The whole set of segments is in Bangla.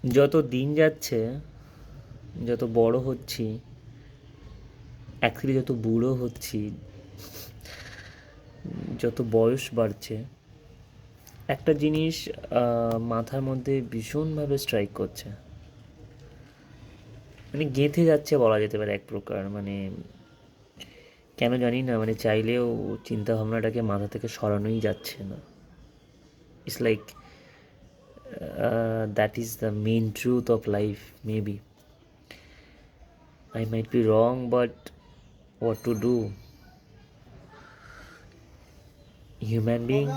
যত দিন যাচ্ছে, যত বড় হচ্ছি, অ্যাকচুয়ালি যত বুড়ো হচ্ছি, যত বয়স বাড়ছে, একটা জিনিস মাথার মধ্যে ভীষণভাবে স্ট্রাইক করছে, মানে গেঁথে যাচ্ছে বলা যেতে পারে এক প্রকার। মানে কেন জানি না, মানে চাইলেও চিন্তা ভাবনাটাকে মাথা থেকে সরানোই যাচ্ছে না। It's like that is the main truth of life, maybe I might be wrong, but what to do? Human being,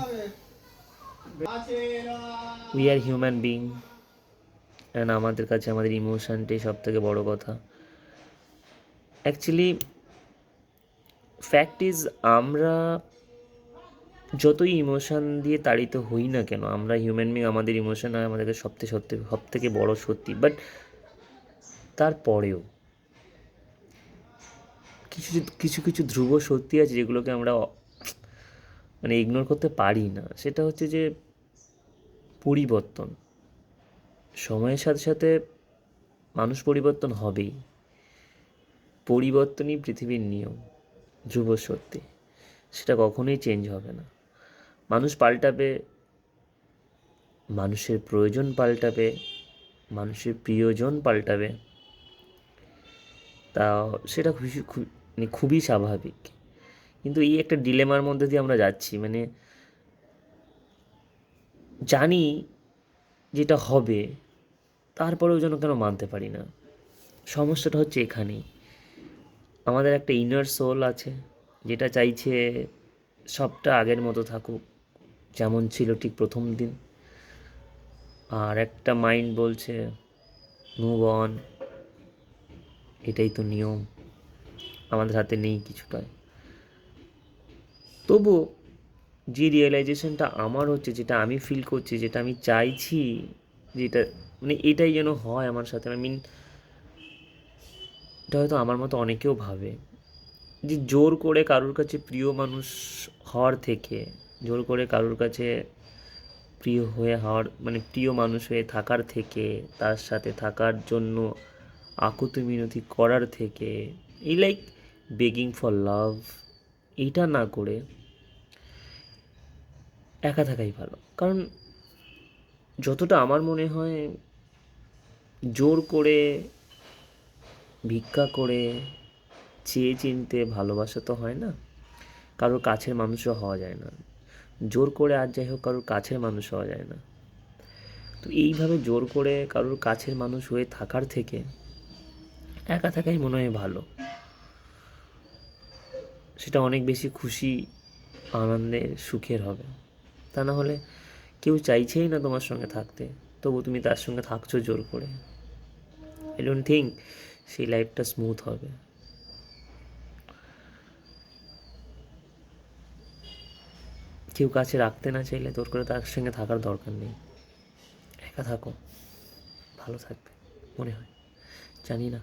we are human being, and আমাদের কাছে আমাদের ইমোশনটাই সব থেকে বড় কথা। অ্যাকচুয়ালি ফ্যাক্ট ইজ, আমরা যতই ইমোশন দিয়ে তাড়িত হই না কেন, আমরা হিউম্যান বিং, আমাদের ইমোশন হয় আমাদেরকে সব থেকে বড় সত্যি। বাট তারপরেও কিছু কিছু কিছু ধ্রুব সত্যি আছে যেগুলোকে আমরা মানে ইগনোর করতে পারি না। সেটা হচ্ছে যে পরিবর্তন। সময়ের সাথে সাথে মানুষ পরিবর্তন হবেই। পরিবর্তনই পৃথিবীর নিয়ম, ধ্রুব সত্যি। সেটা কখনোই চেঞ্জ হবে না। মানুষ পাল্টাবে, মানুষের প্রয়োজন পাল্টাবে, মানুষের প্রিয়জন পাল্টাবে, তা সেটা মানে খুবই স্বাভাবিক। কিন্তু এই একটা ডিলেমার মধ্যে দিয়ে আমরা যাচ্ছি, মানে জানি যেটা হবে, তারপরেও যেন কেন মানতে পারি না। সমস্যাটা হচ্ছে এখানেই। আমাদের একটা ইনার সোল আছে যেটা চাইছে সবটা আগের মতো থাকুক, যেমন ছিল ঠিক প্রথম দিন। আর একটা মাইন্ড বলছে মুভ অন, এটাই তো নিয়ম, আমাদের হাতে নেই কিছুটাই। তবু যে রিয়েলাইজেশনটা আমার হচ্ছে, যেটা আমি ফিল করছি, যেটা আমি চাইছি, যেটা মানে এটাই যেন হয় আমার সাথে। আই মিন, এটা হয়তো আমার মতো অনেকেও ভাবে যে জোর করে কারোর কাছে প্রিয় মানুষ হওয়ার থেকে, জোর করে কারোর কাছে প্রিয় হয়ে হওয়ার মানে প্রিয় মানুষ হয়ে থাকার থেকে, তার সাথে থাকার জন্য আকুতি মিনতি করার থেকে, এই লাইক বেগিং ফর লাভ, এইটা না করে একা থাকাই ভালো। কারণ যতটা আমার মনে হয়, জোর করে, ভিক্ষা করে, চেয়ে চিনতে ভালোবাসা তো হয় না, কারোর কাছের মানুষও হওয়া যায় না। জোর করে আর যাই হোক কারোর কাছের মানুষ হওয়া যায় না। তো এইভাবে জোর করে কারোর কাছের মানুষ হয়ে থাকার থেকে একা থাকাই মনে হয় ভালো। সেটা অনেক বেশি খুশি, আনন্দের, সুখের হবে। তা না হলে কেউ চাইছেই না তোমার সঙ্গে থাকতে, তবু তুমি তার সঙ্গে থাকছো জোর করে। আই ডোন্ট থিঙ্ক সেই লাইফটা স্মুথ হবে। কেউ কাছে রাখতে না চাইলে তোর করে তার সঙ্গে থাকার দরকার নেই। একা থাকো, ভালো থাকবে মনে হয়, জানি না।